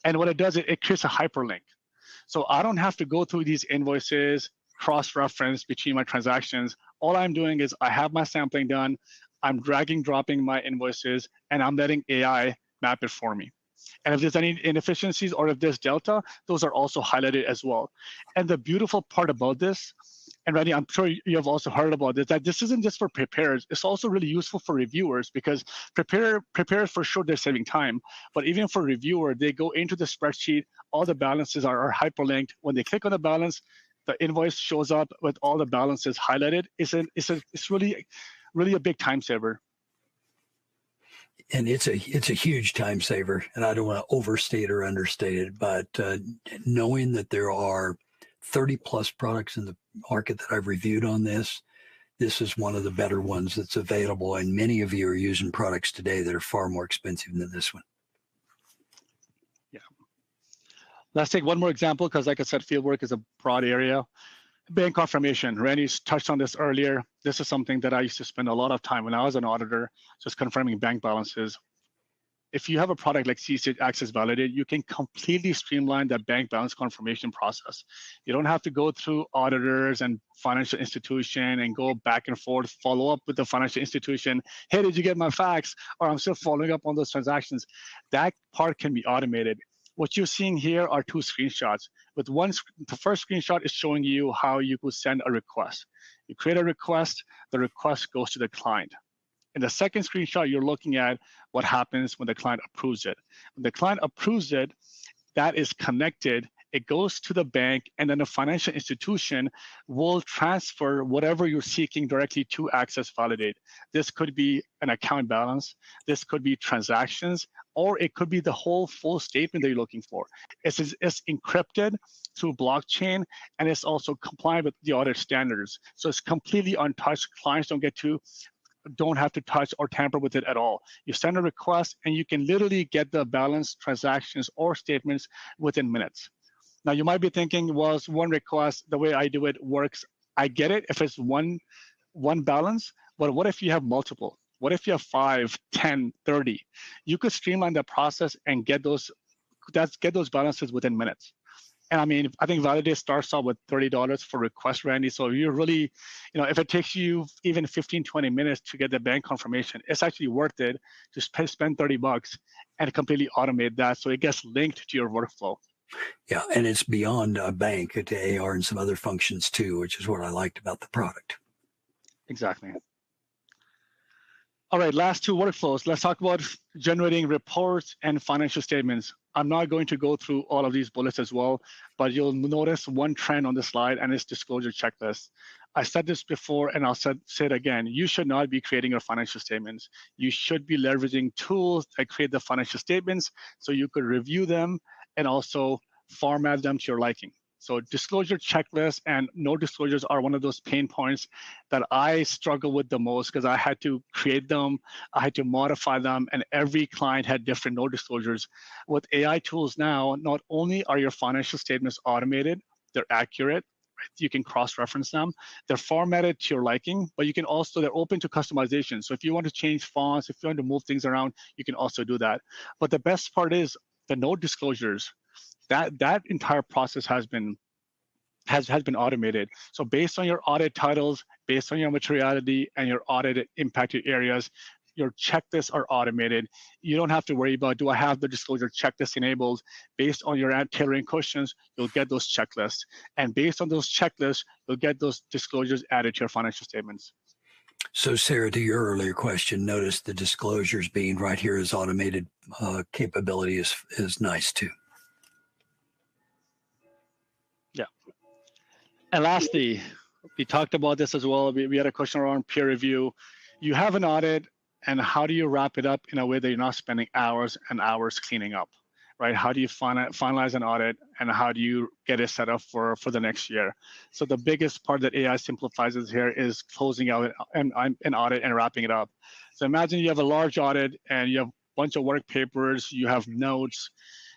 And what it does, it creates a hyperlink. So I don't have to go through these invoices, cross-reference between my transactions. All I'm doing is I have my sampling done, I'm dragging, dropping my invoices, and I'm letting AI map it for me. And if there's any inefficiencies or if there's delta, those are also highlighted as well. And the beautiful part about this, and Randy, I'm sure you have also heard about this, that this isn't just for preparers, it's also really useful for reviewers, because preparers for sure, they're saving time, but even for reviewer, they go into the spreadsheet, all the balances are hyperlinked. When they click on the balance, the invoice shows up with all the balances highlighted. It's really a big time saver. And it's a huge time saver, and I don't want to overstate or understate it, but knowing that there are 30 plus products in the market that I've reviewed on this is one of the better ones that's available, and many of you are using products today that are far more expensive than this one. Yeah. Let's take one more example, because like I said, fieldwork is a broad area. Bank confirmation. Randy touched on this earlier. This is something that I used to spend a lot of time when I was an auditor, just confirming bank balances. If you have a product like CCH Access Validate, you can completely streamline that bank balance confirmation process. You don't have to go through auditors and financial institution and go back and forth, follow up with the financial institution. Hey, did you get my fax? Or I'm still following up on those transactions. That part can be automated. What you're seeing here are two screenshots. With the first screenshot is showing you how you could send a request. You create a request, the request goes to the client. In the second screenshot, you're looking at what happens when the client approves it. When the client approves it, that is connected, it goes to the bank, and then the financial institution will transfer whatever you're seeking directly to Access Validate. This could be an account balance, this could be transactions, or it could be the whole full statement that you're looking for. It's encrypted through blockchain, and it's also compliant with the audit standards. So it's completely untouched. Clients don't have to touch or tamper with it at all. You send a request, and you can literally get the balance, transactions, or statements within minutes. Now, you might be thinking, was one request, the way I do it works? I get it if it's one balance, but what if you have multiple? What if you have 5, 10, 30? You could streamline the process and get those balances within minutes. And I mean, I think Validate starts out with $30 for request, Randy. So you're really, if it takes you even 15, 20 minutes to get the bank confirmation, it's actually worth it to spend $30 and completely automate that so it gets linked to your workflow. Yeah, and it's beyond a bank to AR and some other functions too, which is what I liked about the product. Exactly. All right, last two workflows. Let's talk about generating reports and financial statements. I'm not going to go through all of these bullets as well, but you'll notice one trend on the slide, and it's disclosure checklist. I said this before, and I'll say it again. You should not be creating your financial statements. You should be leveraging tools that create the financial statements so you could review them and also format them to your liking. So disclosure checklist and no disclosures are one of those pain points that I struggle with the most, because I had to create them, I had to modify them, and every client had different no disclosures. With AI tools now, not only are your financial statements automated, they're accurate, right? You can cross-reference them, they're formatted to your liking, but you can also, they're open to customization. So if you want to change fonts, if you want to move things around, you can also do that. But the best part is the no disclosures. That entire process has been has been automated. So based on your audit titles, based on your materiality and your audit impacted areas, your checklists are automated. You don't have to worry about, do I have the disclosure checklist enabled? Based on your tailoring questions, you'll get those checklists. And based on those checklists, you'll get those disclosures added to your financial statements. So Sarah, to your earlier question, notice the disclosures being right here as automated capability is nice too. Yeah. And lastly, we talked about this as well. We had a question around peer review. You have an audit, and how do you wrap it up in a way that you're not spending hours and hours cleaning up, right? How do you finalize an audit, and how do you get it set up for the next year? So the biggest part that AI simplifies here is closing out an audit and wrapping it up. So imagine you have a large audit and you have a bunch of work papers, you have notes,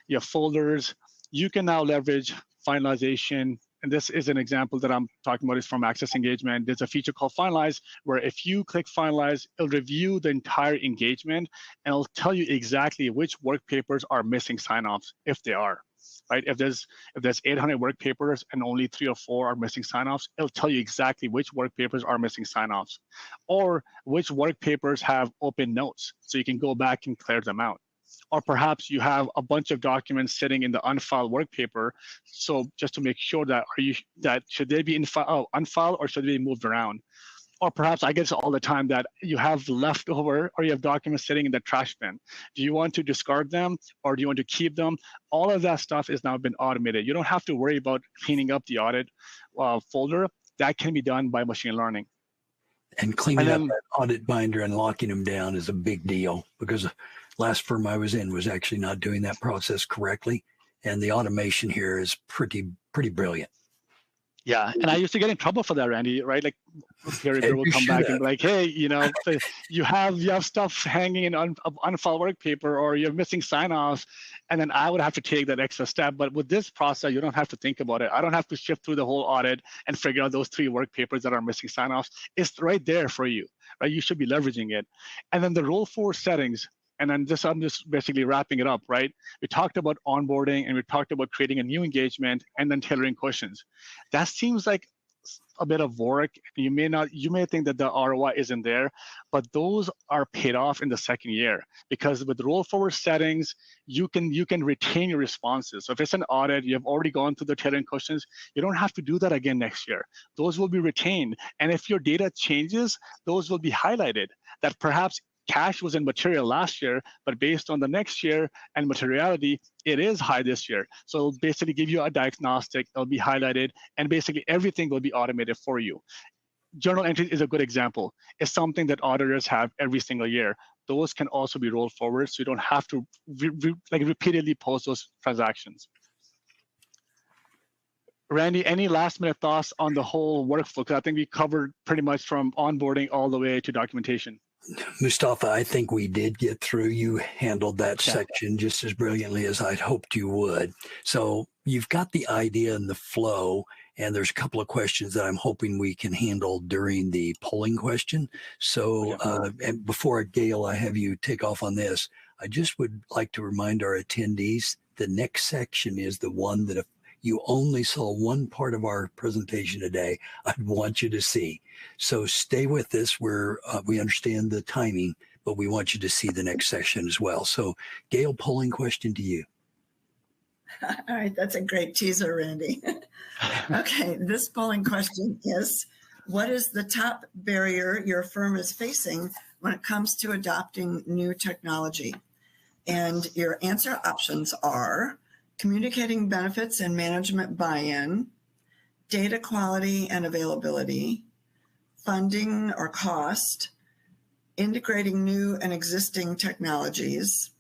you have folders. You can now leverage finalization. And this is an example that I'm talking about is from Access Engagement. There's a feature called Finalize, where if you click Finalize, it'll review the entire engagement and it'll tell you exactly which work papers are missing sign-offs, if they are, right? If there's 800 work papers and only 3 or 4 are missing sign-offs, it'll tell you exactly which work papers are missing sign-offs, or which work papers have open notes, so you can go back and clear them out. Or perhaps you have a bunch of documents sitting in the unfiled work paper. So just to make sure that should they be unfiled or should they be moved around? Or perhaps I get this all the time that you have leftover or you have documents sitting in the trash bin. Do you want to discard them or do you want to keep them? All of that stuff is now been automated. You don't have to worry about cleaning up the audit folder. That can be done by machine learning. And cleaning up that audit binder and locking them down is a big deal, because last firm I was in was actually not doing that process correctly. And the automation here is pretty brilliant. Yeah, and I used to get in trouble for that, Randy, right? Like peer reviewer will come back and be like, hey, you have stuff hanging in unfiled work paper, or you're missing sign-offs, and then I would have to take that extra step. But with this process, you don't have to think about it. I don't have to shift through the whole audit and figure out those 3 work papers that are missing sign-offs. It's right there for you, right? You should be leveraging it. And then the roll forward settings. And then I'm just basically wrapping it up, right? We talked about onboarding and we talked about creating a new engagement and then tailoring questions. That seems like a bit of work. You may think that the ROI isn't there, but those are paid off in the second year, because with roll forward settings, you can retain your responses. So if it's an audit, you have already gone through the tailoring questions, you don't have to do that again next year. Those will be retained. And if your data changes, those will be highlighted, that perhaps cash was in material last year, but based on the next year and materiality, it is high this year. So it'll basically give you a diagnostic, it'll be highlighted, and basically everything will be automated for you. Journal entry is a good example. It's something that auditors have every single year. Those can also be rolled forward, so you don't have to repeatedly post those transactions. Randy, any last minute thoughts on the whole workflow? Because I think we covered pretty much from onboarding all the way to documentation. Mustafa, I think we did get through. You handled that section just as brilliantly as I'd hoped you would. So you've got the idea and the flow, and there's a couple of questions that I'm hoping we can handle during the polling question. So and before, Gail, I have you take off on this, I just would like to remind our attendees, the next section is the one that if you only saw one part of our presentation today, I'd want you to see. So stay with us. We understand the timing, but we want you to see the next section as well. So Gail, polling question to you. All right, that's a great teaser, Randy. Okay, this polling question is, what is the top barrier your firm is facing when it comes to adopting new technology? And your answer options are communicating benefits and management buy-in, data quality and availability, funding or cost, integrating new and existing technologies,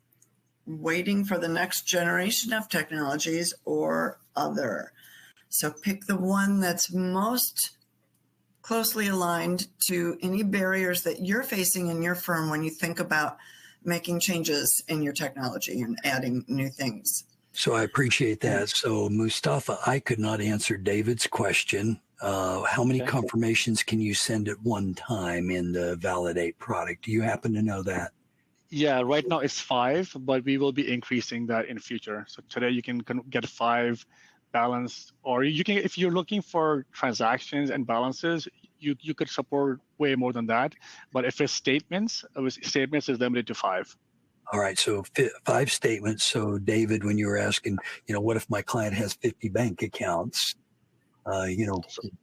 waiting for the next generation of technologies, or other. So pick the one that's most closely aligned to any barriers that you're facing in your firm when you think about making changes in your technology and adding new things. So I appreciate that. So Mustafa, I could not answer David's question. How many confirmations can you send at one time in the Validate product? Do you happen to know that? Yeah, right now it's 5, but we will be increasing that in future. So today you can get 5 balance, or you can, if you're looking for transactions and balances, you could support way more than that. But if it's statements, statements is limited to 5. All right, so 5 statements. So David, when you were asking, what if my client has 50 bank accounts?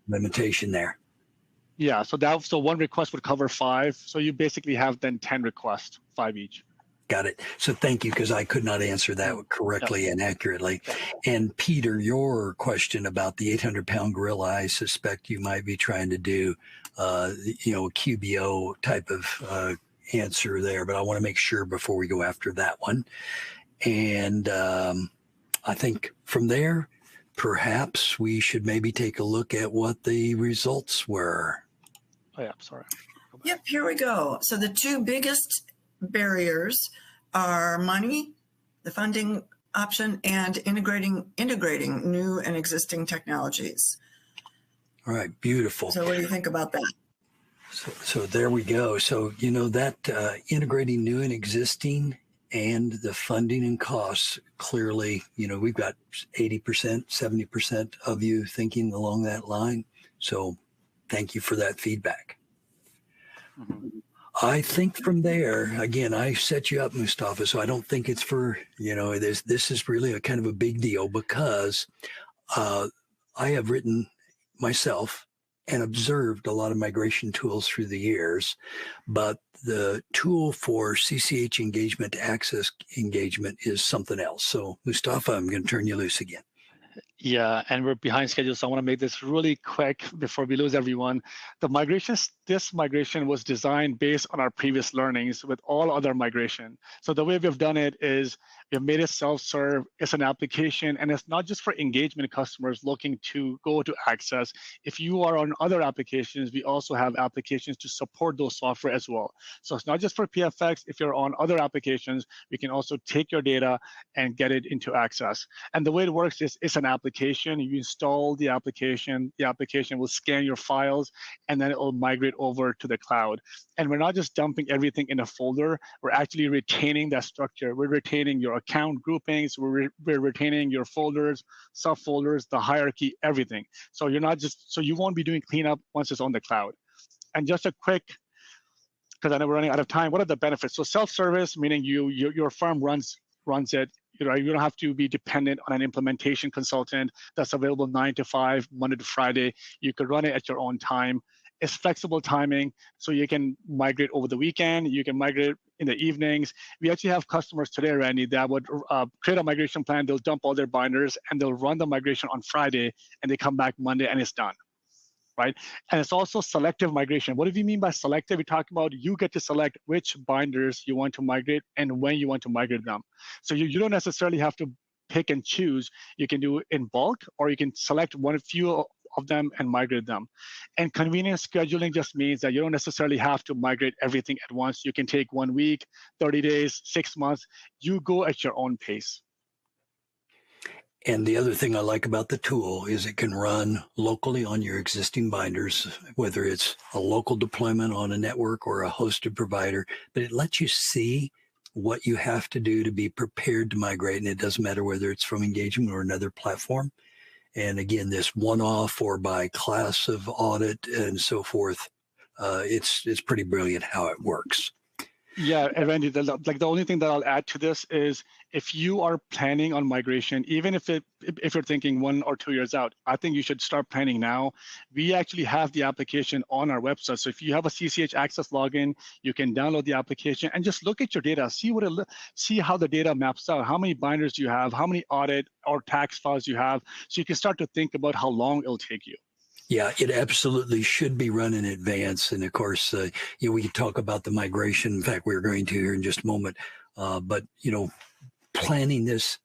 Limitation there. Yeah, so one request would cover 5. So you basically have then 10 requests, 5 each. Got it. So thank you, because I could not answer that correctly and accurately. And Peter, your question about the 800-pound gorilla, I suspect you might be trying to do, QBO type of answer there, but I want to make sure before we go after that one. And I think from there, perhaps we should maybe take a look at what the results were. Oh yeah, sorry. Yep, here we go. So the 2 biggest barriers are money, the funding option, and integrating new and existing technologies. All right, beautiful. So what do you think about that? So there we go. So, that integrating new and existing and the funding and costs, clearly, we've got 80%, 70% of you thinking along that line. So thank you for that feedback. Mm-hmm. I think from there, again, I set you up, Mustafa, so I don't think it's for, this is really a kind of a big deal, because I have written myself and observed a lot of migration tools through the years, but the tool for CCH engagement to access engagement is something else. So Mustafa, I'm going to turn you loose again. Yeah, and we're behind schedule, so I want to make this really quick before we lose everyone. This migration was designed based on our previous learnings with all other migration. So the way we've done it is we've made it self-serve. It's an application, and it's not just for engagement customers looking to go to access. If you are on other applications, we also have applications to support those software as well. So it's not just for PFX. If you're on other applications, we can also take your data and get it into access. And the way it works is it's an application. You install the application will scan your files, and then it will migrate over to the cloud. And we're not just dumping everything in a folder, we're actually retaining that structure. We're retaining your account groupings, we're retaining your folders, subfolders, the hierarchy, everything. So you won't be doing cleanup once it's on the cloud. And just a quick, because I know we're running out of time, what are the benefits? So self-service, meaning your firm runs it. You don't have to be dependent on an implementation consultant that's available 9 to 5, Monday to Friday. You could run it at your own time. It's flexible timing, so you can migrate over the weekend. You can migrate in the evenings. We actually have customers today, Randy, that would create a migration plan. They'll dump all their binders, and they'll run the migration on Friday, and they come back Monday, and it's done. Right? And it's also selective migration. What do we mean by selective? We talk about you get to select which binders you want to migrate and when you want to migrate them. So you don't necessarily have to pick and choose. You can do it in bulk, or you can select few of them and migrate them. And convenience scheduling just means that you don't necessarily have to migrate everything at once. You can take 1 week, 30 days, 6 months. You go at your own pace. And the other thing I like about the tool is it can run locally on your existing binders, whether it's a local deployment on a network or a hosted provider, but it lets you see what you have to do to be prepared to migrate. And it doesn't matter whether it's from engagement or another platform. And again, this one-off or by class of audit and so forth, it's pretty brilliant how it works. Yeah, and Randy, the only thing that I'll add to this is if you are planning on migration, even if you're thinking 1 or 2 years out, I think you should start planning now. We actually have the application on our website. So if you have a CCH Access login, you can download the application and just look at your data, see how the data maps out, how many binders you have, how many audit or tax files you have, so you can start to think about how long it'll take you. Yeah, it absolutely should be run in advance. And of course, we can talk about the migration. In fact, we're going to here in just a moment. But, planning this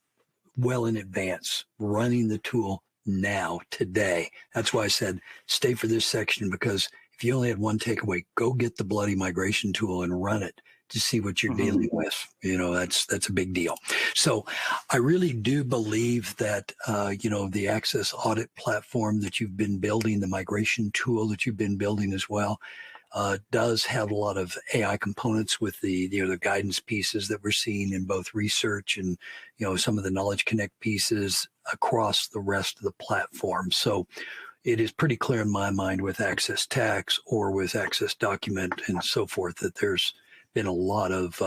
well in advance, running the tool now, today. That's why I said stay for this section, because if you only had one takeaway, go get the bloody migration tool and run it to see what you're dealing with. That's a big deal. So I really do believe that, the Access Audit platform that you've been building, the migration tool that you've been building as well, does have a lot of AI components with the guidance pieces that we're seeing in both research and some of the Knowledge Connect pieces across the rest of the platform. So it is pretty clear in my mind with Access Tax or with Access Document and so forth that there's been a lot of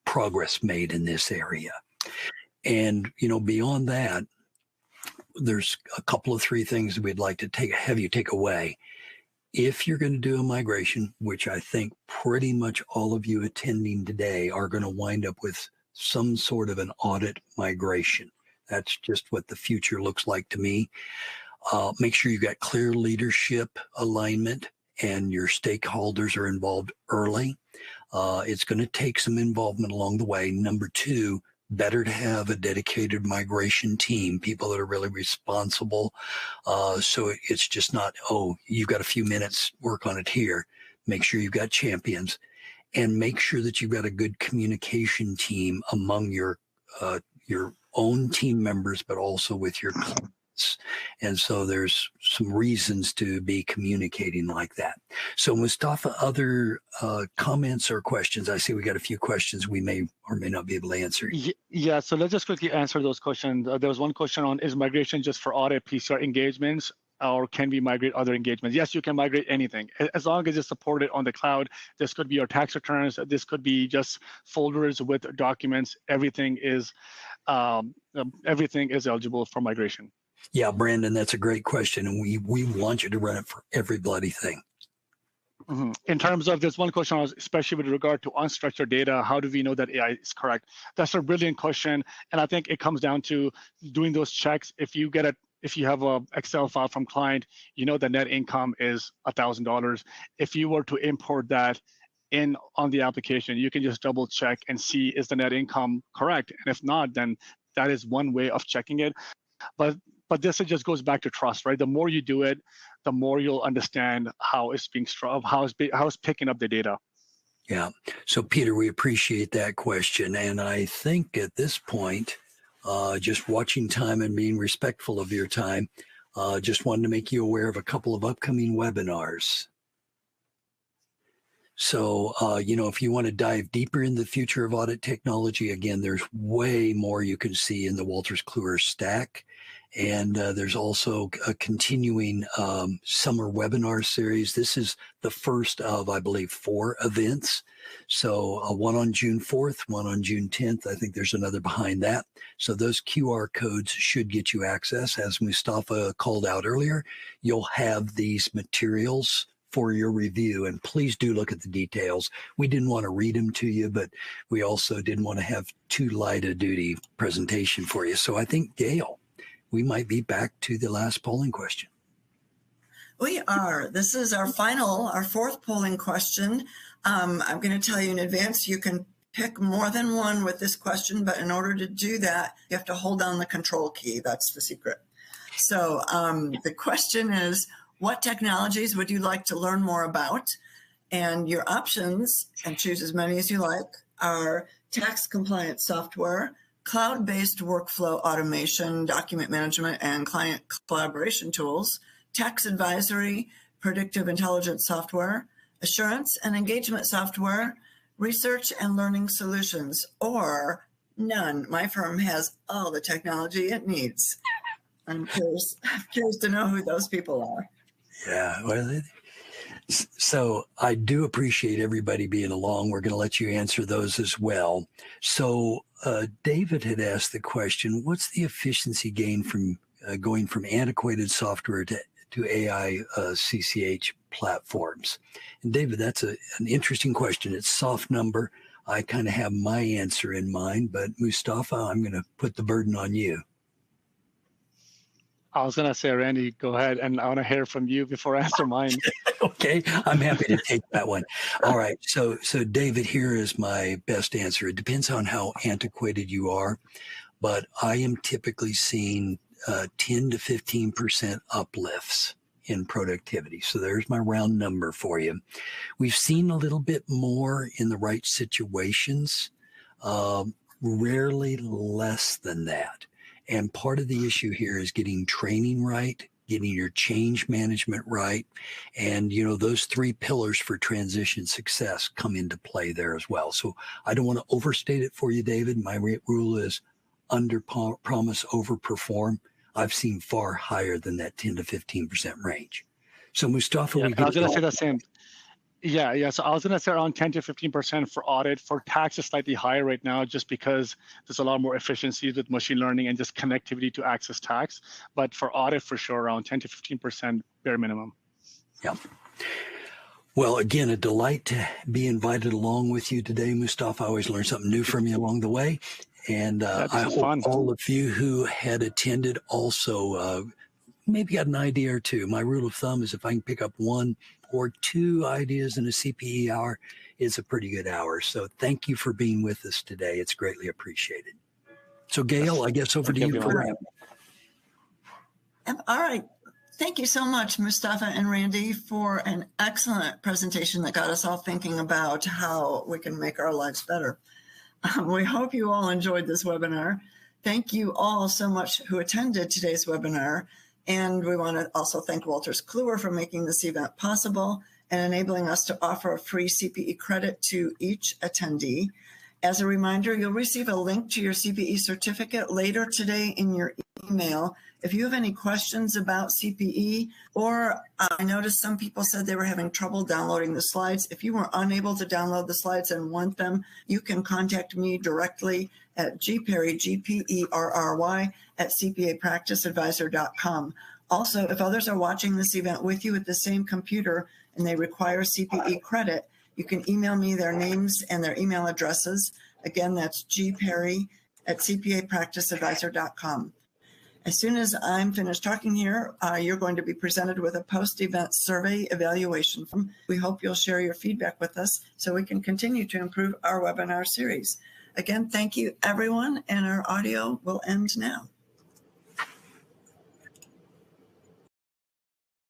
progress made in this area. And beyond that, there's a couple of three things that we'd like to have you take away. If you're going to do a migration, which I think pretty much all of you attending today are going to wind up with some sort of an audit migration. That's just what the future looks like to me. Make sure you've got clear leadership alignment and your stakeholders are involved early. It's going to take some involvement along the way. Number two, better to have a dedicated migration team, people that are really responsible. So it's just not, you've got a few minutes, work on it here. Make sure you've got champions and make sure that you've got a good communication team among your own team members, but also with your clients. And so there's some reasons to be communicating like that. So Mustafa, other comments or questions? I see we got a few questions we may or may not be able to answer. Yeah, so let's just quickly answer those questions. There was one question on, is migration just for audit PCR engagements, or can we migrate other engagements? Yes, you can migrate anything as long as it's supported on the cloud. This could be your tax returns. This could be just folders with documents. Everything is eligible for migration. Yeah, Brandon, that's a great question. And we want you to run it for every bloody thing. Mm-hmm. In terms of this one question, especially with regard to unstructured data, how do we know that AI is correct? That's a brilliant question. And I think it comes down to doing those checks. If you have an Excel file from client, the net income is $1,000. If you were to import that in on the application, you can just double check and see, is the net income correct? And if not, then that is one way of checking it. But this just goes back to trust, right? The more you do it, the more you'll understand how it's being how it's picking up the data. Yeah. So Peter, we appreciate that question. And I think at this point, just watching time and being respectful of your time, just wanted to make you aware of a couple of upcoming webinars. So, if you want to dive deeper in the future of audit technology, again, there's way more you can see in the Wolters Kluwer stack. And there's also a continuing summer webinar series. This is the first of, I believe, 4 events. So one on June 4th, one on June 10th. I think there's another behind that. So those QR codes should get you access. As Mustafa called out earlier, you'll have these materials for your review, and please do look at the details. We didn't want to read them to you, but we also didn't want to have too light a duty presentation for you. So I think, Gail, we might be back to the last polling question. We are. This is our 4th polling question. I'm going to tell you in advance, you can pick more than one with this question, but in order to do that, you have to hold down the control key. That's the secret. So the question is, what technologies would you like to learn more about? And your options, and choose as many as you like, are tax compliance software, cloud-based workflow automation, document management, and client collaboration tools, tax advisory, predictive intelligence software, assurance and engagement software, research and learning solutions, or none. My firm has all the technology it needs. I'm curious to know who those people are. Yeah, well, so I do appreciate everybody being along. We're going to let you answer those as well. So David had asked the question, what's the efficiency gain from going from antiquated software to AI CCH platforms? And David, that's an interesting question. It's soft number. I kind of have my answer in mind, but Mustafa, I'm going to put the burden on you. I was going to say, Randy, go ahead, and I want to hear from you before I answer mine. Okay, I'm happy to take that one. All right, so David, here is my best answer. It depends on how antiquated you are, but I am typically seeing 10 to 15% uplifts in productivity. So there's my round number for you. We've seen a little bit more in the right situations, rarely less than that. And part of the issue here is getting training right getting your change management right. And, you know, those 3 pillars for transition success come into play there as well. So I don't want to overstate it for you, David. My rule is under promise, over perform. I've seen far higher than that 10 to 15% range. So Mustafa, Yeah, I was going to say the same. Yeah. So I was going to say around 10 to 15% for audit. For tax is slightly higher right now, just because there's a lot more efficiencies with machine learning and just connectivity to access tax. But for audit, for sure, around 10 to 15% bare minimum. Yeah. Well, again, a delight to be invited along with you today, Mustafa. I always learn something new from you along the way. And I hope all of you who had attended also maybe got an idea or two. My rule of thumb is if I can pick up 1 or 2 ideas in a CPE hour, it's a pretty good hour. So thank you for being with us today. It's greatly appreciated. So Gail, I guess over to you for wrap. All right. Thank you so much, Mustafa and Randy, for an excellent presentation that got us all thinking about how we can make our lives better. We hope you all enjoyed this webinar. Thank you all so much who attended today's webinar. And we want to also thank Wolters Kluwer for making this event possible and enabling us to offer a free CPE credit to each attendee. As a reminder, you'll receive a link to your CPE certificate later today in your email. If you have any questions about CPE, or I noticed some people said they were having trouble downloading the slides. If you were unable to download the slides and want them, you can contact me directly at gperry, G-P-E-R-R-Y, at cpapracticeadvisor.com. Also, if others are watching this event with you at the same computer and they require CPE credit, you can email me their names and their email addresses. Again, that's gperry at cpapracticeadvisor.com. As soon as I'm finished talking here, you're going to be presented with a post-event survey evaluation form. We hope you'll share your feedback with us so we can continue to improve our webinar series. Again, thank you, everyone, and our audio will end now.